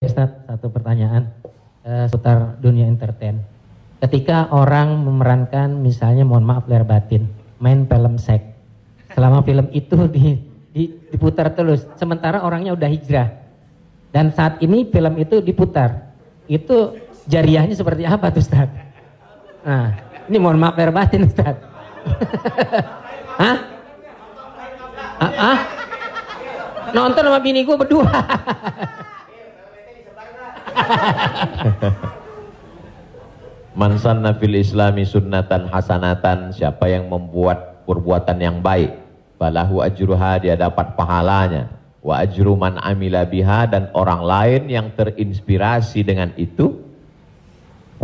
Ustaz, satu pertanyaan seputar dunia entertain. Ketika orang memerankan misalnya, mohon maaf lahir batin, main film seks, selama film itu diputar terus, sementara orangnya udah hijrah, dan saat ini film itu diputar, itu jariahnya seperti apa tuh Ustaz? Nah, ini mohon maaf lahir batin Ustaz. Hah? Nonton sama bini gue berdua. Man sanna fil islami sunnatan hasanatan, siapa yang membuat perbuatan yang baik, falahu ajruha, dia dapat pahalanya, wa ajru man amila biha, dan orang lain yang terinspirasi dengan itu.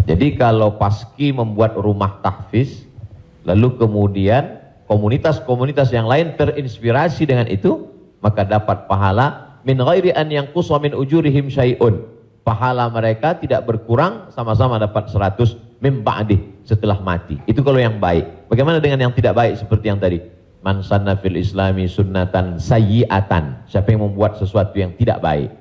Jadi kalau Paski membuat rumah tahfiz, lalu kemudian komunitas-komunitas yang lain terinspirasi dengan itu, maka dapat pahala min ghairi an yanqusa min ujurihim syai'un. Pahala mereka tidak berkurang, sama-sama dapat 100 mim ba'dih, setelah mati. Itu kalau yang baik. Bagaimana dengan yang tidak baik seperti yang tadi? Man sanna fil islami sunnatan sayyi'atan, siapa yang membuat sesuatu yang tidak baik,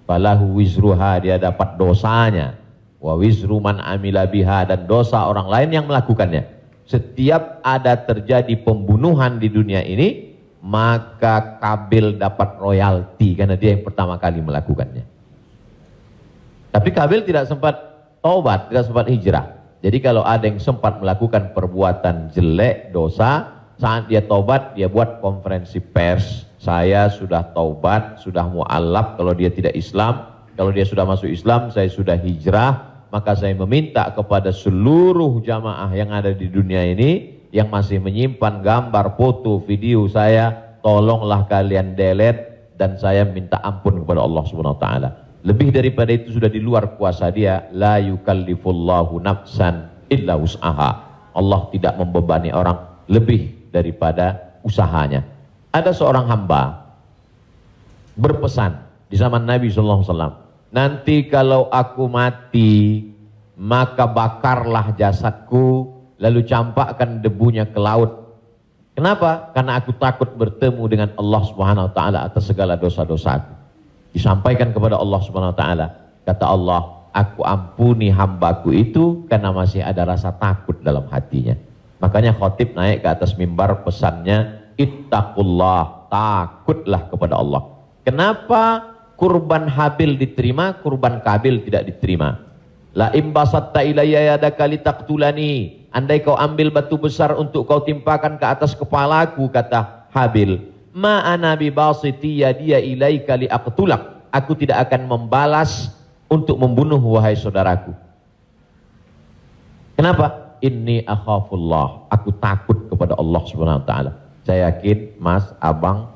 falahu wizruha, dia dapat dosanya, wa wizru man amila biha, dan dosa orang lain yang melakukannya. Setiap ada terjadi pembunuhan di dunia ini, maka Kabil dapat royalti karena dia yang pertama kali melakukannya. Tapi Kabil tidak sempat taubat, tidak sempat hijrah. Jadi kalau ada yang sempat melakukan perbuatan jelek, dosa, saat dia taubat, dia buat konferensi pers. Saya sudah taubat, sudah mu'allaf kalau dia tidak Islam. Kalau dia sudah masuk Islam, saya sudah hijrah. Maka saya meminta kepada seluruh jamaah yang ada di dunia ini, yang masih menyimpan gambar, foto, video saya, tolonglah kalian delete, dan saya minta ampun kepada Allah Subhanahu wa taala. Lebih daripada itu sudah di luar kuasa dia. La yukallifullahu nafsan illa wus'aha. Allah tidak membebani orang lebih daripada usahanya. Ada seorang hamba berpesan di zaman Nabi SAW, nanti kalau aku mati, maka bakarlah jasadku, lalu campakkan debunya ke laut. Kenapa? Karena aku takut bertemu dengan Allah Subhanahu wa taala atas segala dosa-dosaku. Disampaikan kepada Allah Subhanahu wa taala, kata Allah, aku ampuni hambaku itu karena masih ada rasa takut dalam hatinya. Makanya khotib naik ke atas mimbar, pesannya ittaqullah, takutlah kepada Allah. Kenapa kurban Habil diterima, kurban Kabil tidak diterima? La imbasatta ilayya yadaka litaqtulani, andai kau ambil batu besar untuk kau timpakan ke atas kepalaku, kata Habil, ma ana bi basiti yadiya ilaika liaqtulak, aku tidak akan membalas untuk membunuh wahai saudaraku. Kenapa? Inni akhafullah, aku takut kepada Allah Subhanahu wa taala. Saya yakin Mas, Abang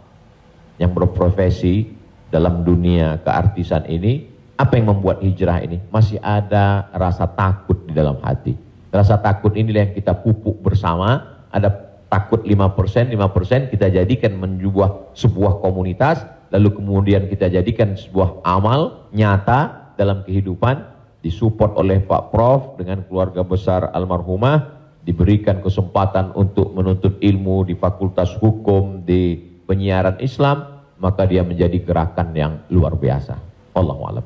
yang berprofesi dalam dunia keartisan ini, apa yang membuat hijrah ini? Masih ada rasa takut di dalam hati. Rasa takut inilah yang kita pupuk bersama. Ada takut 5%, 5% kita jadikan menjadi sebuah komunitas, lalu kemudian kita jadikan sebuah amal nyata dalam kehidupan, disupport oleh Pak Prof dengan keluarga besar almarhumah, diberikan kesempatan untuk menuntut ilmu di Fakultas Hukum, di penyiaran Islam, maka dia menjadi gerakan yang luar biasa. Allahu a'lam.